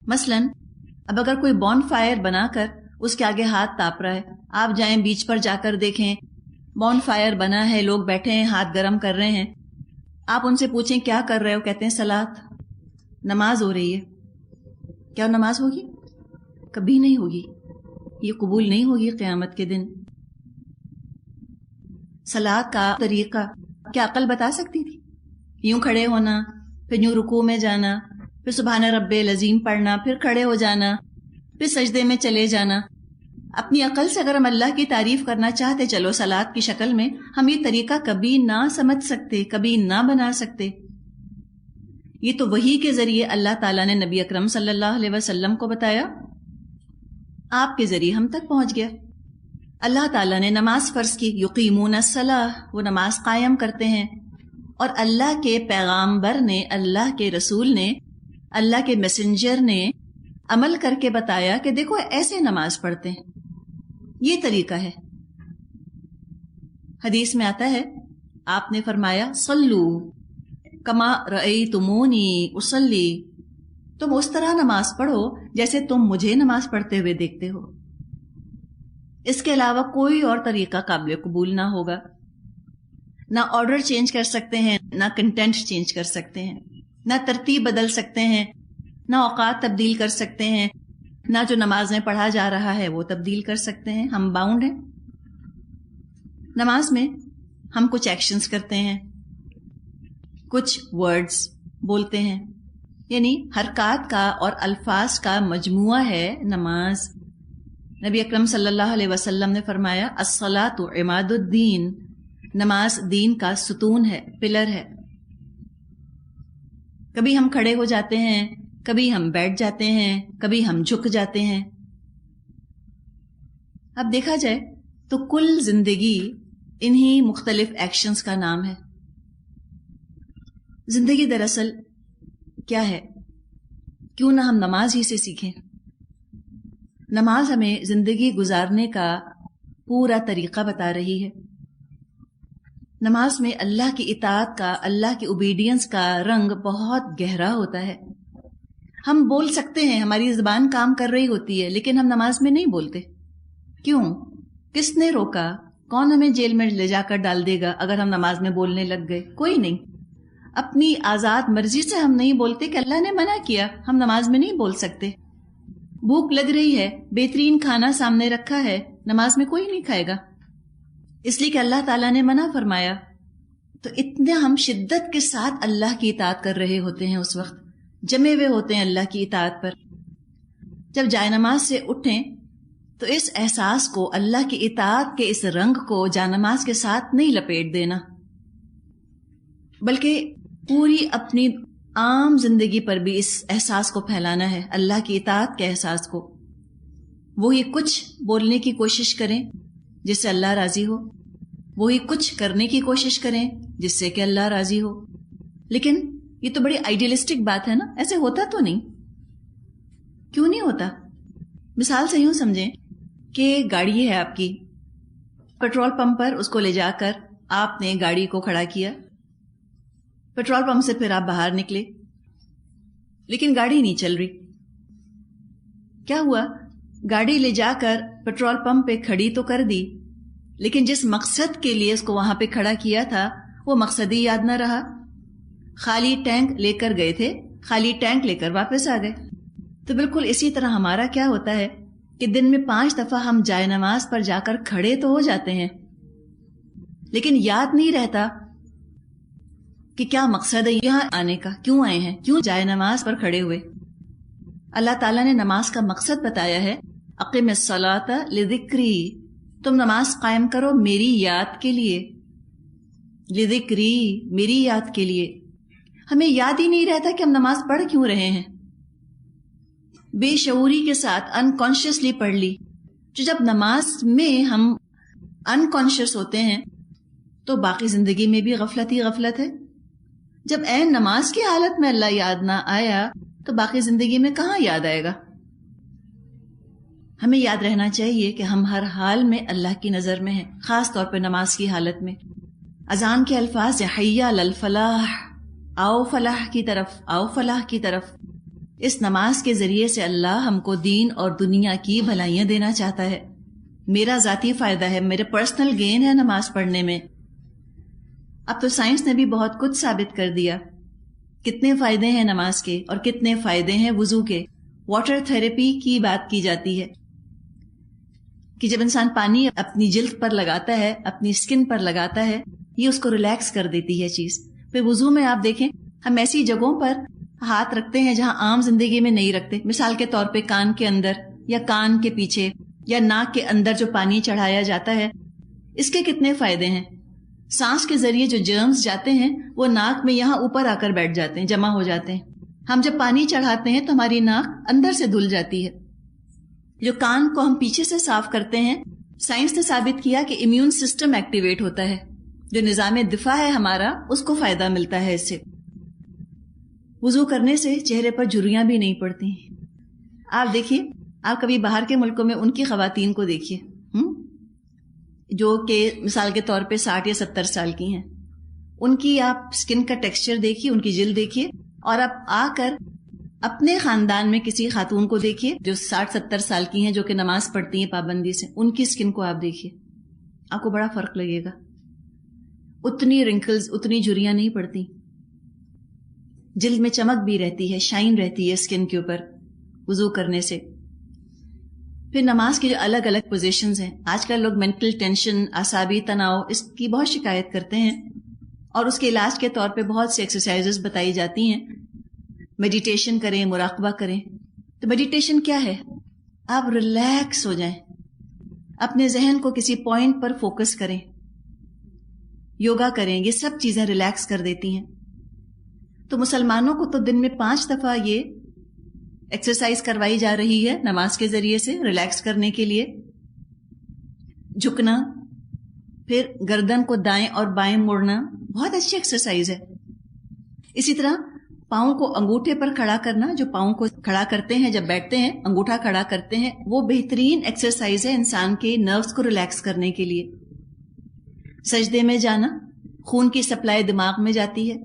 مثلاً اب اگر کوئی بون فائر بنا کر اس کے آگے ہاتھ تاپ رہا ہے، آپ جائیں بیچ پر جا کر دیکھیں، بون فائر بنا ہے، لوگ بیٹھے ہیں ہاتھ گرم کر رہے ہیں، آپ ان سے پوچھیں کیا کر رہے ہو، کہتے ہیں صلاۃ، نماز ہو رہی ہے. کیا نماز ہوگی؟ کبھی نہیں ہوگی، یہ قبول نہیں ہوگی قیامت کے دن. صلاۃ کا طریقہ کیا عقل بتا سکتی تھی؟ یوں کھڑے ہونا، پھر یوں رکوع میں جانا، پھر سبحان رب العظیم پڑھنا، پھر کھڑے ہو جانا، پھر سجدے میں چلے جانا. اپنی عقل سے اگر ہم اللہ کی تعریف کرنا چاہتے چلو صلاۃ کی شکل میں، ہم یہ طریقہ کبھی نہ سمجھ سکتے، کبھی نہ بنا سکتے. یہ تو وحی کے ذریعے اللہ تعالیٰ نے نبی اکرم صلی اللہ علیہ وسلم کو بتایا، آپ کے ذریعے ہم تک پہنچ گیا. اللہ تعالیٰ نے نماز فرض کی، یقیمون الصلاۃ، وہ نماز قائم کرتے ہیں. اور اللہ کے پیغامبر نے، اللہ کے رسول نے، اللہ کے میسنجر نے عمل کر کے بتایا کہ دیکھو ایسے نماز پڑھتے ہیں، یہ طریقہ ہے. حدیث میں آتا ہے، آپ نے فرمایا صلو کما رأیتمونی اصلی، تم اس طرح نماز پڑھو جیسے تم مجھے نماز پڑھتے ہوئے دیکھتے ہو. اس کے علاوہ کوئی اور طریقہ قابل قبول نہ ہوگا. نہ آرڈر چینج کر سکتے ہیں، نہ کنٹینٹ چینج کر سکتے ہیں، نہ ترتیب بدل سکتے ہیں، نہ اوقات تبدیل کر سکتے ہیں، نہ جو نماز میں پڑھا جا رہا ہے وہ تبدیل کر سکتے ہیں. ہم باؤنڈ ہیں. نماز میں ہم کچھ ایکشنز کرتے ہیں، کچھ ورڈز بولتے ہیں، یعنی حرکات کا اور الفاظ کا مجموعہ ہے نماز. نبی اکرم صلی اللہ علیہ وسلم نے فرمایا الصلاۃ عماد الدین، نماز دین کا ستون ہے، پلر ہے. کبھی ہم کھڑے ہو جاتے ہیں، کبھی ہم بیٹھ جاتے ہیں، کبھی ہم جھک جاتے ہیں. اب دیکھا جائے تو کل زندگی انہی مختلف ایکشنز کا نام ہے. زندگی دراصل کیا ہے؟ کیوں نہ ہم نماز ہی سے سیکھیں. نماز ہمیں زندگی گزارنے کا پورا طریقہ بتا رہی ہے. نماز میں اللہ کی اطاعت کا، اللہ کی اوبیڈینس کا رنگ بہت گہرا ہوتا ہے. ہم بول سکتے ہیں، ہماری زبان کام کر رہی ہوتی ہے، لیکن ہم نماز میں نہیں بولتے. کیوں؟ کس نے روکا؟ کون ہمیں جیل میں لے جا کر ڈال دے گا اگر ہم نماز میں بولنے لگ گئے؟ کوئی نہیں. اپنی آزاد مرضی سے ہم نہیں بولتے کہ اللہ نے منع کیا، ہم نماز میں نہیں بول سکتے. بھوک لگ رہی ہے، بہترین کھانا سامنے رکھا ہے، نماز میں کوئی نہیں کھائے گا، اس لیے کہ اللہ تعالیٰ نے منع فرمایا. تو اتنے ہم شدت کے ساتھ اللہ کی اطاعت کر رہے ہوتے ہیں، اس وقت جمے ہوئے ہوتے ہیں اللہ کی اطاعت پر. جب جائے نماز سے اٹھیں تو اس احساس کو، اللہ کی اطاعت کے اس رنگ کو جانماز کے ساتھ نہیں لپیٹ دینا، بلکہ پوری اپنی عام زندگی پر بھی اس احساس کو پھیلانا ہے، اللہ کی اطاعت کے احساس کو. وہی کچھ بولنے کی کوشش کریں جس سے اللہ راضی ہو، وہی کچھ کرنے کی کوشش کریں جس سے کہ اللہ راضی ہو. لیکن یہ تو بڑی آئیڈیلسٹک بات ہے نا، ایسے ہوتا تو نہیں. کیوں نہیں ہوتا؟ مثال سے یوں سمجھیں کہ گاڑی ہے آپ کی، پیٹرول پمپ پر اس کو لے جا کر آپ نے گاڑی کو کھڑا کیا، پیٹرول پمپ سے پھر آپ باہر نکلے، لیکن گاڑی نہیں چل رہی. کیا ہوا؟ گاڑی لے جا کر پیٹرول پمپ پہ کھڑی تو کر دی، لیکن جس مقصد کے لیے اس کو وہاں پہ کھڑا کیا تھا وہ مقصد ہی یاد نہ رہا. خالی ٹینک لے کر گئے تھے، خالی ٹینک لے کر واپس آ گئے. تو بالکل اسی طرح ہمارا کیا ہوتا ہے کہ دن میں 5 دفعہ ہم جائے نماز پر جا کر کھڑے تو ہو جاتے ہیں، لیکن یاد نہیں رہتا کہ کیا مقصد ہے یہاں آنے کا، کیوں آئے ہیں، کیوں جائے نماز پر کھڑے ہوئے. اللہ تعالیٰ نے نماز کا مقصد بتایا ہے، اقم الصلاۃ لذکری، تم نماز قائم کرو میری یاد کے لیے، لذکری، میری یاد کے لیے. ہمیں یاد ہی نہیں رہتا کہ ہم نماز پڑھ کیوں رہے ہیں. بے شعوری کے ساتھ انکانشیسلی پڑھ لی. جو جب نماز میں ہم انکانشیس ہوتے ہیں تو باقی زندگی میں بھی غفلت ہی غفلت ہے. جب عین نماز کی حالت میں اللہ یاد نہ آیا تو باقی زندگی میں کہاں یاد آئے گا. ہمیں یاد رہنا چاہیے کہ ہم ہر حال میں اللہ کی نظر میں ہیں، خاص طور پہ نماز کی حالت میں. اذان کے الفاظ حی علی الفلاح، آؤ فلاح کی طرف، آؤ فلاح کی طرف. اس نماز کے ذریعے سے اللہ ہم کو دین اور دنیا کی بھلائیاں دینا چاہتا ہے. میرا ذاتی فائدہ ہے, میرے پرسنل گین ہے نماز پڑھنے میں. اب تو سائنس نے بھی بہت کچھ ثابت کر دیا کتنے فائدے ہیں نماز کے اور کتنے فائدے ہیں وضو کے. واٹر تھراپی کی بات کی جاتی ہے کہ جب انسان پانی اپنی جلد پر لگاتا ہے, اپنی اسکن پر لگاتا ہے, یہ اس کو ریلیکس کر دیتی ہے چیز. پھر وضو میں آپ دیکھیں ہم ایسی جگہوں پر ہاتھ رکھتے ہیں جہاں عام زندگی میں نہیں رکھتے. مثال کے طور پہ کان کے اندر یا کان کے پیچھے یا ناک کے اندر جو پانی چڑھایا جاتا ہے, اس کے کتنے فائدے ہیں. سانس کے ذریعے جو جرمز جاتے ہیں وہ ناک میں یہاں اوپر آ کر بیٹھ جاتے ہیں, جمع ہو جاتے ہیں. ہم جب پانی چڑھاتے ہیں تو ہماری ناک اندر سے دھل جاتی ہے. جو کان کو ہم پیچھے سے صاف کرتے ہیں, سائنس نے ثابت کیا کہ امیون سسٹم ایکٹیویٹ ہوتا ہے, جو نظام دفاع ہے ہمارا اس کو فائدہ ملتا ہے اس سے. وضو کرنے سے چہرے پر جھریاں بھی نہیں پڑتی. آپ دیکھیے, آپ کبھی باہر کے ملکوں میں ان کی خواتین کو دیکھیے جو کہ مثال کے طور پہ 60 یا 70 سال کی ہیں, ان کی آپ سکن کا ٹیکسچر دیکھیے, ان کی جلد دیکھیے, اور آپ آ کر اپنے خاندان میں کسی خاتون کو دیکھیے جو 60-70 سال کی ہیں, جو کہ نماز پڑھتی ہیں پابندی سے, ان کی سکن کو آپ دیکھیے, آپ کو بڑا فرق لگے گا. اتنی رنکلز, اتنی جھریاں نہیں پڑتی, جلد میں چمک بھی رہتی ہے, شائن رہتی ہے سکن کے اوپر وضو کرنے سے. پھر نماز کی جو الگ الگ پوزیشنز ہیں, آج کل لوگ مینٹل ٹینشن, اعصابی تناؤ, اس کی بہت شکایت کرتے ہیں, اور اس کے علاج کے طور پہ بہت سی ایکسرسائزز بتائی جاتی ہیں. میڈیٹیشن کریں, مراقبہ کریں. تو میڈیٹیشن کیا ہے؟ آپ ریلیکس ہو جائیں, اپنے ذہن کو کسی پوائنٹ پر فوکس کریں. یوگا کریں, یہ سب چیزیں ریلیکس کر دیتی ہیں. تو مسلمانوں کو تو دن میں 5 دفعہ یہ ایکسرسائز کروائی جا رہی ہے نماز کے ذریعے سے ریلیکس کرنے کے لیے. جھکنا, پھر گردن کو دائیں اور بائیں موڑنا, بہت اچھی ایکسرسائز ہے. اسی طرح پاؤں کو انگوٹھے پر کھڑا کرنا, جو پاؤں کو کھڑا کرتے ہیں جب بیٹھتے ہیں, انگوٹھا کھڑا کرتے ہیں, وہ بہترین ایکسرسائز ہے انسان کے نروز کو ریلیکس کرنے کے لیے. سجدے میں جانا, خون کی سپلائی دماغ میں جاتی ہے,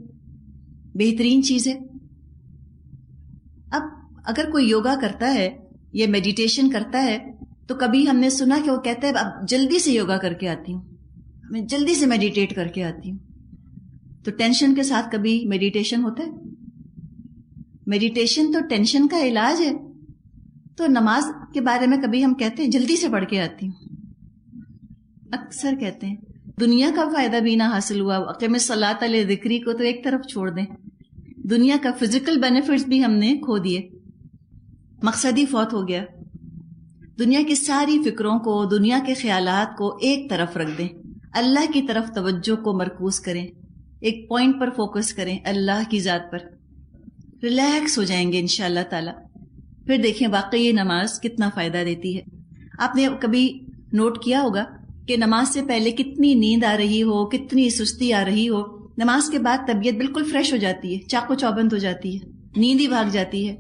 بہترین چیز ہے. اب اگر کوئی یوگا کرتا ہے یا میڈیٹیشن کرتا ہے تو کبھی ہم نے سنا کہ وہ کہتا ہے اب جلدی سے یوگا کر کے آتی ہوں, میں جلدی سے میڈیٹیٹ کر کے آتی ہوں. تو ٹینشن کے ساتھ کبھی میڈیٹیشن ہوتا ہے؟ میڈیٹیشن تو ٹینشن کا علاج ہے. تو نماز کے بارے میں کبھی ہم کہتے ہیں جلدی سے پڑھ کے آتی ہوں, اکثر کہتے ہیں. دنیا کا فائدہ بھی نہ حاصل ہوا, اقیم الصلاۃ لذکری کو تو ایک طرف چھوڑ دیں, دنیا کا فزیکل بینیفٹس بھی ہم نے کھو دیے, مقصد ہی فوت ہو گیا. دنیا کی ساری فکروں کو, دنیا کے خیالات کو ایک طرف رکھ دیں, اللہ کی طرف توجہ کو مرکوز کریں, ایک پوائنٹ پر فوکس کریں, اللہ کی ذات پر. ریلیکس ہو جائیں گے انشاءاللہ تعالی. پھر دیکھیں واقعی یہ نماز کتنا فائدہ دیتی ہے. آپ نے کبھی نوٹ کیا ہوگا کہ نماز سے پہلے کتنی نیند آ رہی ہو, کتنی سستی آ رہی ہو, نماز کے بعد طبیعت بالکل فریش ہو جاتی ہے, چاق و چوبند ہو جاتی ہے, نیند ہی بھاگ جاتی ہے.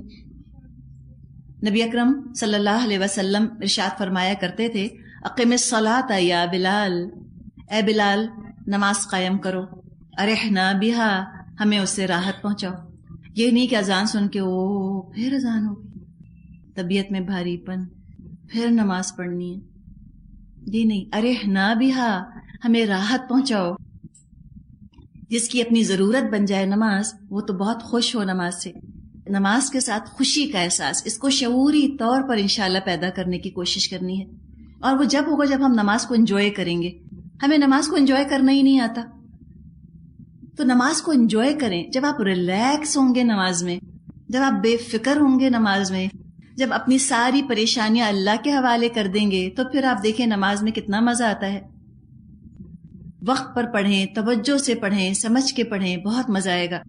نبی اکرم صلی اللہ علیہ وسلم ارشاد فرمایا کرتے تھے, اقم الصلاۃ یا بلال, اے بلال نماز قائم کرو, ارحنا بہا, ہمیں اس سے راحت پہنچاؤ. یہ نہیں کہ اذان سن کے پھر اذان ہو گئی, طبیعت میں بھاری پن, پھر نماز پڑھنی ہے, یہ نہیں. ارحنا بہا, ہمیں راحت پہنچاؤ. جس کی اپنی ضرورت بن جائے نماز, وہ تو بہت خوش ہو نماز سے. نماز کے ساتھ خوشی کا احساس, اس کو شعوری طور پر انشاءاللہ پیدا کرنے کی کوشش کرنی ہے. اور وہ جب ہوگا جب ہم نماز کو انجوائے کریں گے. ہمیں نماز کو انجوائے کرنا ہی نہیں آتا, تو نماز کو انجوائے کریں. جب آپ ریلیکس ہوں گے نماز میں, جب آپ بے فکر ہوں گے نماز میں, جب اپنی ساری پریشانیاں اللہ کے حوالے کر دیں گے, تو پھر آپ دیکھیں نماز میں کتنا مزہ آتا ہے. وقت پر پڑھیں, توجہ سے پڑھیں, سمجھ کے پڑھیں, بہت مزہ آئے گا.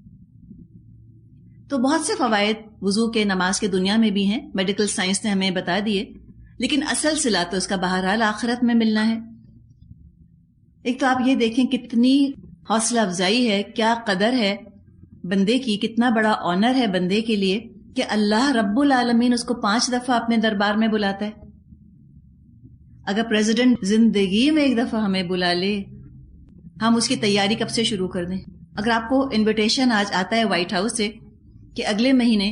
تو بہت سے فوائد وضو کے نماز کے دنیا میں بھی ہیں, میڈیکل سائنس نے ہمیں بتا دیے, لیکن اصل صلہ تو اس کا بہرحال آخرت میں ملنا ہے. ایک تو آپ یہ دیکھیں کتنی حوصلہ افزائی ہے, کیا قدر ہے بندے کی, کتنا بڑا آنر ہے بندے کے لیے کہ اللہ رب العالمین اس کو 5 دفعہ اپنے دربار میں بلاتا ہے. اگر پریزیڈنٹ زندگی میں 1 دفعہ ہمیں بلا لے, ہم اس کی تیاری کب سے شروع کر دیں. اگر آپ کو انویٹیشن آج آتا ہے وائٹ ہاؤس سے کہ اگلے مہینے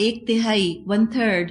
1/3, 1/3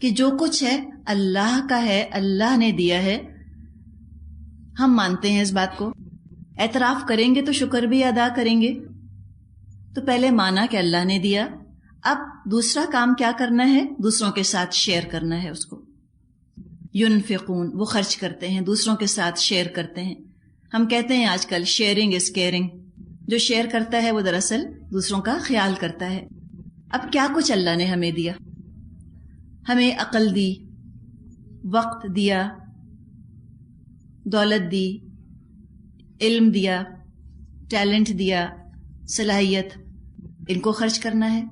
کہ جو کچھ ہے اللہ کا ہے، اللہ نے دیا ہے. ہم مانتے ہیں اس بات کو، اعتراف کریں گے تو شکر بھی ادا کریں گے. تو پہلے مانا کہ اللہ نے دیا، اب دوسرا کام کیا کرنا ہے؟ دوسروں کے ساتھ شیئر کرنا ہے اس کو. ینفقون، وہ خرچ کرتے ہیں، دوسروں کے ساتھ شیئر کرتے ہیں. ہم کہتے ہیں آج کل شیئرنگ از کیئرنگ. جو شیئر کرتا ہے وہ دراصل دوسروں کا خیال کرتا ہے. اب کیا کچھ اللہ نے ہمیں دیا؟ ہمیں عقل دی، وقت دیا، دولت دی، علم دیا، ٹیلنٹ دیا، صلاحیت. ان کو خرچ کرنا ہے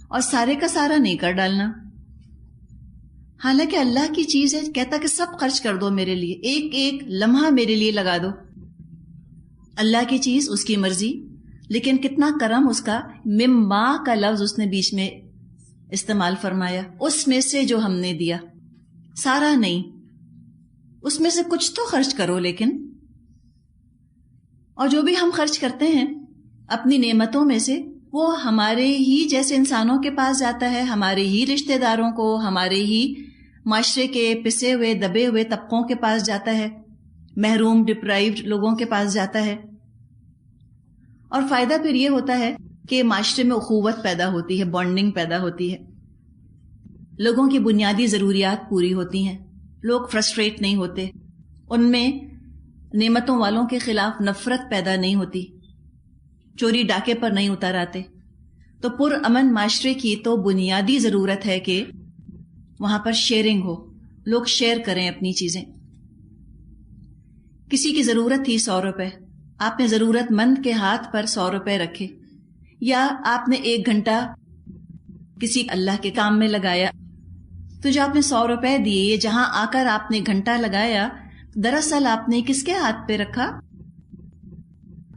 اور سارے کا سارا نہیں کر ڈالنا. حالانکہ اللہ کی چیز ہے، کہتا کہ سب خرچ کر دو میرے لیے، ایک ایک لمحہ میرے لیے لگا دو. اللہ کی چیز، اس کی مرضی، لیکن کتنا کرم اس کا. مما کا لفظ اس نے بیچ میں استعمال فرمایا، اس میں سے جو ہم نے دیا، سارا نہیں، اس میں سے کچھ تو خرچ کرو. لیکن اور جو بھی ہم خرچ کرتے ہیں اپنی نعمتوں میں سے، وہ ہمارے ہی جیسے انسانوں کے پاس جاتا ہے، ہمارے ہی رشتہ داروں کو، ہمارے ہی معاشرے کے پسے ہوئے دبے ہوئے طبقوں کے پاس جاتا ہے، محروم ڈپرائیوڈ لوگوں کے پاس جاتا ہے. اور فائدہ پھر یہ ہوتا ہے کہ معاشرے میں اخوت پیدا ہوتی ہے، بانڈنگ پیدا ہوتی ہے، لوگوں کی بنیادی ضروریات پوری ہوتی ہیں، لوگ فرسٹریٹ نہیں ہوتے، ان میں نعمتوں والوں کے خلاف نفرت پیدا نہیں ہوتی، چوری ڈاکے پر نہیں اتر آتے. تو پر امن معاشرے کی تو بنیادی ضرورت ہے کہ وہاں پر شیئرنگ ہو، لوگ شیئر کریں اپنی چیزیں. کسی کی ضرورت تھی 100 روپے، آپ نے ضرورت مند کے ہاتھ پر 100 روپے رکھے، یا آپ نے 1 گھنٹہ کسی اللہ کے کام میں لگایا، تو جو آپ نے 100 روپے دیے، جہاں آ کر آپ نے گھنٹہ لگایا، دراصل آپ نے کس کے ہاتھ پہ رکھا؟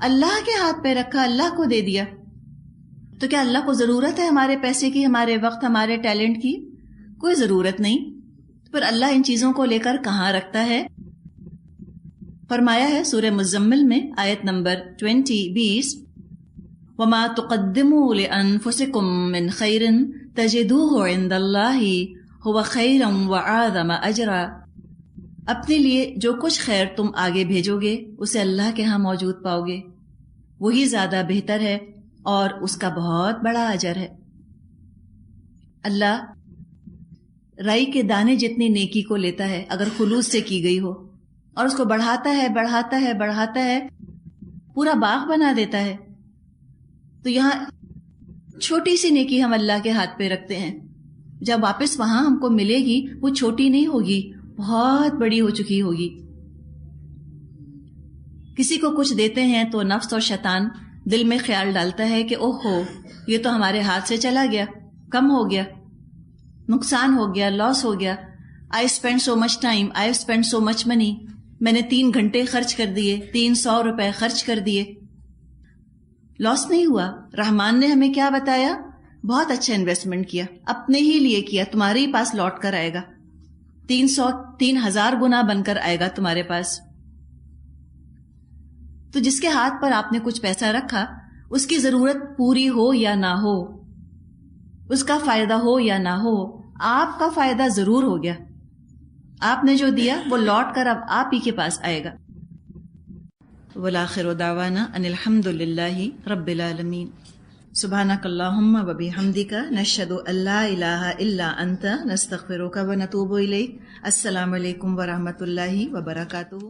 اللہ کے ہاتھ پہ رکھا، اللہ کو دے دیا. تو کیا اللہ کو ضرورت ہے ہمارے پیسے کی، ہمارے وقت، ہمارے ٹیلنٹ کی؟ کوئی ضرورت نہیں. پر اللہ ان چیزوں کو لے کر کہاں رکھتا ہے؟ فرمایا ہے سورہ مزمل میں آیت نمبر 20 وَمَا تُقَدِّمُوا لِأَنفُسِكُم مِّن خَيْرٍ تَجِدُوهُ عِندَ اللَّهِ هُوَ خَيْرًا وَأَعْظَمَ أَجْرًا. اپنے لیے جو کچھ خیر تم آگے بھیجو گے اسے اللہ کے ہاں موجود پاؤ گے، وہی زیادہ بہتر ہے اور اس کا بہت بڑا اجر ہے. اللہ رائی کے دانے جتنی نیکی کو لیتا ہے اگر خلوص سے کی گئی ہو، اور اس کو بڑھاتا ہے بڑھاتا ہے بڑھاتا ہے، پورا باغ بنا دیتا ہے. تو یہاں چھوٹی سی نیکی ہم اللہ کے ہاتھ پہ رکھتے ہیں، جب واپس وہاں ہم کو ملے گی وہ چھوٹی نہیں ہوگی، بہت بڑی ہو چکی ہوگی. کسی کو کچھ دیتے ہیں تو نفس اور شیطان دل میں خیال ڈالتا ہے کہ اوہو یہ تو ہمارے ہاتھ سے چلا گیا، کم ہو گیا، نقصان ہو گیا، لاس ہو گیا. I spent so much time, I spent so much money. میں نے 3 گھنٹے خرچ کر دیے، 300 روپے خرچ کر دیے. لاس نہیں ہوا. رحمان نے ہمیں کیا بتایا؟ بہت اچھا انویسٹمنٹ کیا، اپنے ہی لیے کیا، تمہارے ہی پاس لوٹ کر آئے گا، 3,000 گنا بن کر آئے گا تمہارے پاس. تو جس کے ہاتھ پر آپ نے کچھ پیسہ رکھا، اس کی ضرورت پوری ہو یا نہ ہو، اس کا فائدہ ہو یا نہ ہو، آپ کا فائدہ ضرور ہو گیا. آپ نے جو دیا وہ لوٹ کر اب آپ ہی کے پاس آئے گا. وَالْآخِرُ دَعْوَانَا أَنِ الْحَمْدُ لِلَّهِ رَبِّ الْعَالَمِينَ. سبحانك اللهم وبحمدك نشهد أن لا إله إلا أنت نستغفرك ونتوب إليك. السلام علیکم ورحمۃ اللہ وبرکاتہ.